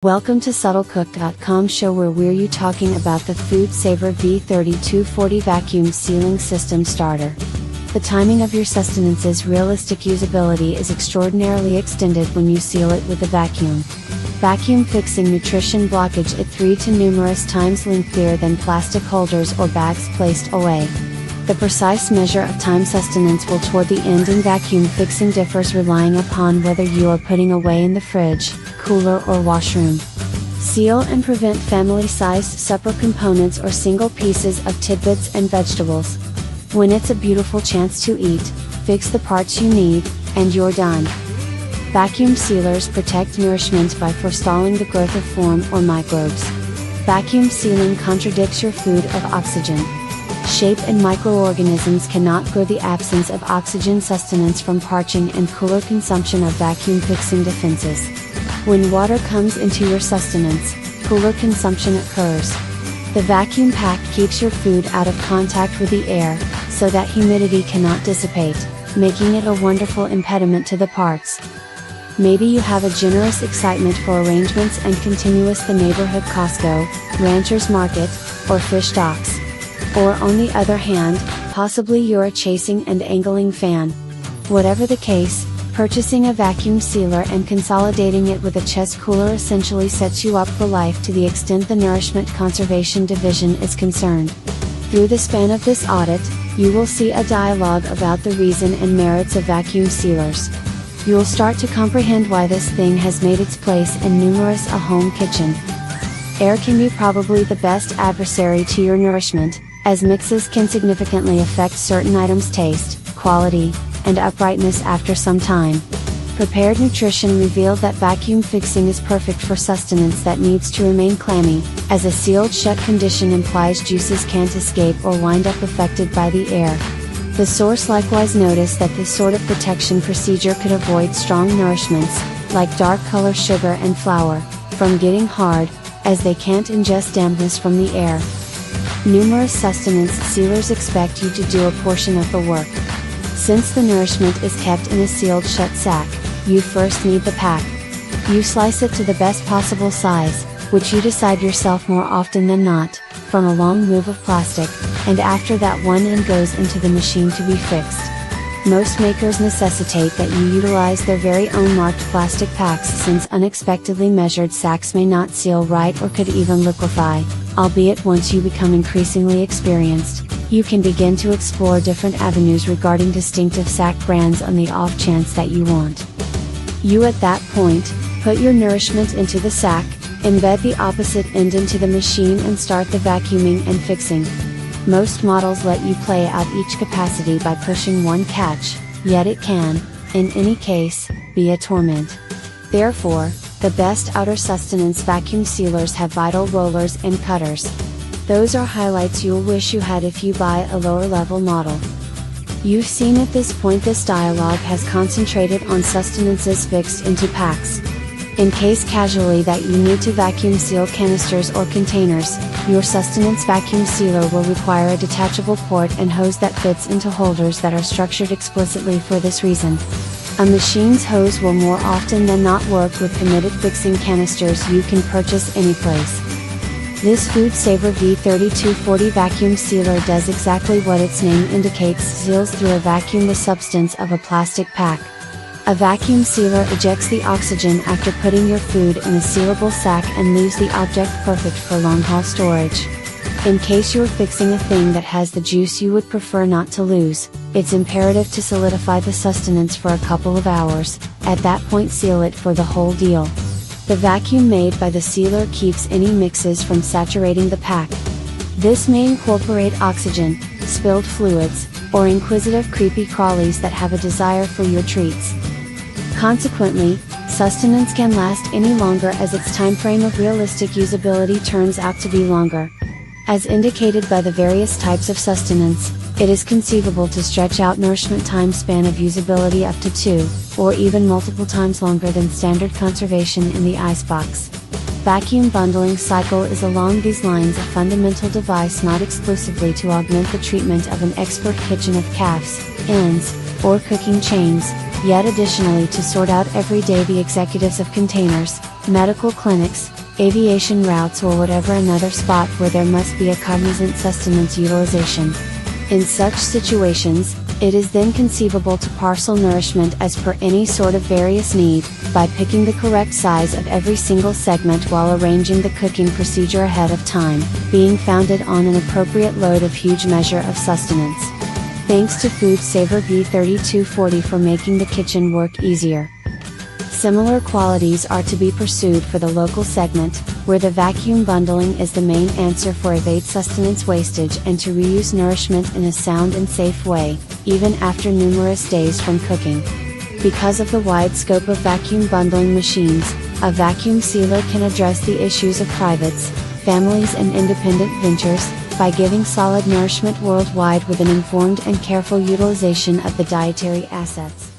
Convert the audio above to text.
Welcome to SuttleCook.com show where we're talking about the FoodSaver V3240 vacuum sealing system starter. The timing of your sustenance's realistic usability is extraordinarily extended when you seal it with a vacuum. Vacuum fixing nutrition blockage at 3 to numerous times lengthier than plastic holders or bags placed away. The precise measure of time sustenance will toward the end in vacuum fixing differs relying upon whether you are putting away in the fridge, cooler or washroom. Seal and prevent family-sized supper components or single pieces of tidbits and vegetables. When it's a beautiful chance to eat, fix the parts you need, and you're done. Vacuum sealers protect nourishment by forestalling the growth of foreign or microbes. Vacuum sealing contradicts your food of oxygen. Shape and microorganisms cannot grow the absence of oxygen sustenance from parching and cooler consumption of vacuum fixing defenses. When water comes into your sustenance, cooler consumption occurs. The vacuum pack keeps your food out of contact with the air, so that humidity cannot dissipate, making it a wonderful impediment to the parts. Maybe you have a generous excitement for arrangements and continuous the neighborhood Costco, Rancher's Market, or fish docks. Or on the other hand, possibly you're a chasing and angling fan. Whatever the case, purchasing a vacuum sealer and consolidating it with a chest cooler essentially sets you up for life to the extent the Nourishment Conservation Division is concerned. Through the span of this audit, you will see a dialogue about the reason and merits of vacuum sealers. You'll start to comprehend why this thing has made its place in numerous a home kitchen. Air can be probably the best adversary to your nourishment, as mixes can significantly affect certain items' taste, quality, and uprightness after some time. Prepared Nutrition revealed that vacuum fixing is perfect for sustenance that needs to remain clammy, as a sealed shut condition implies juices can't escape or wind up affected by the air. The source likewise noticed that this sort of protection procedure could avoid strong nourishments, like dark color sugar and flour, from getting hard, as they can't ingest dampness from the air. Numerous sustenance sealers expect you to do a portion of the work. Since the nourishment is kept in a sealed shut sack, you first need the pack. You slice it to the best possible size, which you decide yourself more often than not, from a long move of plastic, and after that one end goes into the machine to be fixed. Most makers necessitate that you utilize their very own marked plastic packs since unexpectedly measured sacks may not seal right or could even liquefy, albeit once you become increasingly experienced, you can begin to explore different avenues regarding distinctive sack brands on the off chance that you want. You at that point, put your nourishment into the sack, embed the opposite end into the machine and start the vacuuming and fixing. Most models let you play out each capacity by pushing one catch, yet it can, in any case, be a torment. Therefore, the best outer sustenance vacuum sealers have vital rollers and cutters. Those are highlights you'll wish you had if you buy a lower level model. You've seen at this point this dialogue has concentrated on sustenances fixed into packs. In case casually that you need to vacuum seal canisters or containers, your sustenance vacuum sealer will require a detachable port and hose that fits into holders that are structured explicitly for this reason. A machine's hose will more often than not work with committed fixing canisters you can purchase anyplace. This FoodSaver V3240 vacuum sealer does exactly what its name indicates, seals through a vacuum the substance of a plastic pack. A vacuum sealer ejects the oxygen after putting your food in a sealable sack and leaves the object perfect for long-haul storage. In case you're fixing a thing that has the juice you would prefer not to lose, it's imperative to solidify the sustenance for a couple of hours. At that point seal it for the whole deal. The vacuum made by the sealer keeps any mixes from saturating the pack. This may incorporate oxygen, spilled fluids, or inquisitive creepy crawlies that have a desire for your treats. Consequently, sustenance can last any longer as its time frame of realistic usability turns out to be longer. As indicated by the various types of sustenance, it is conceivable to stretch out nourishment time span of usability up to 2, or even multiple times longer than standard conservation in the icebox. Vacuum bundling cycle is along these lines a fundamental device not exclusively to augment the treatment of an expert kitchen of calves, ends, or cooking chains, yet additionally to sort out every day the executives of containers, medical clinics, aviation routes, or whatever another spot where there must be a cognizant sustenance utilization. In such situations, it is then conceivable to parcel nourishment as per any sort of various need, by picking the correct size of every single segment while arranging the cooking procedure ahead of time, being founded on an appropriate load of huge measure of sustenance. Thanks to FoodSaver V3240 for making the kitchen work easier. Similar qualities are to be pursued for the local segment, where the vacuum bundling is the main answer for evade sustenance wastage and to reuse nourishment in a sound and safe way, even after numerous days from cooking. Because of the wide scope of vacuum bundling machines, a vacuum sealer can address the issues of privates, families and independent ventures, by giving solid nourishment worldwide with an informed and careful utilization of the dietary assets.